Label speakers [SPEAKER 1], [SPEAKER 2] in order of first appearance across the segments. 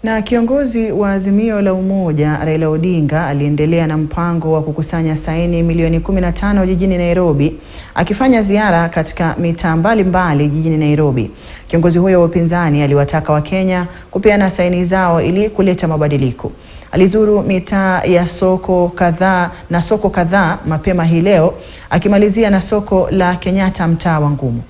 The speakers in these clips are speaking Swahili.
[SPEAKER 1] Na kiongozi wa Azimio la Umoja Raila Odinga aliendelea na mpango wa kukusanya saini milioni 15 jijini Nairobi, akifanya ziara katika mitaa mbalimbali jijini Nairobi. Kiongozi huyo wa upinzani aliwataka Wakenya kupeana saini zao ili kuleta mabadiliko. Alizuru mitaa ya soko kadhaa mapema hii leo, akimalizia na soko la Kenyatta, mtaa wa Ngumu.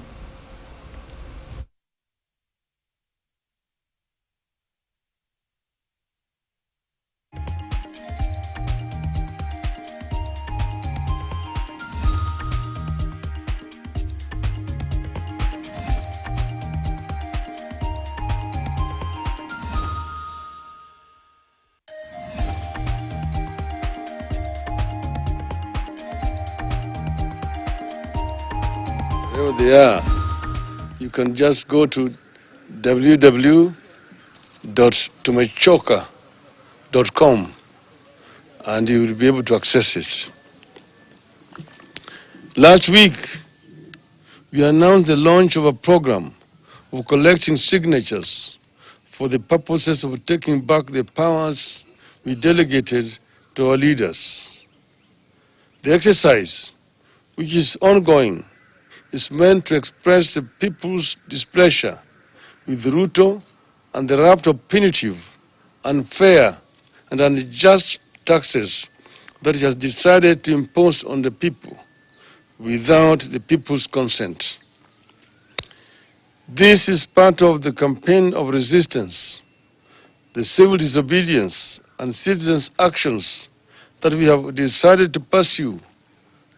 [SPEAKER 2] Wherever they are, you can just go to www.tumechoka.com and you will be able to access it. Last week, we announced the launch of a program of collecting signatures for the purposes of taking back the powers we delegated to our leaders. The exercise, which is ongoing, is meant to express the people's displeasure with Ruto and the raft of punitive, unfair, and unjust taxes that he has decided to impose on the people without the people's consent. This is part of the campaign of resistance, the civil disobedience and citizens' actions that we have decided to pursue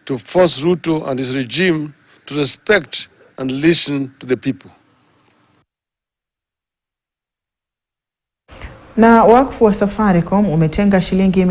[SPEAKER 2] to force Ruto and his regime to respect and listen to the people.
[SPEAKER 1] Na wakfu wa Safaricom umetenga shilingi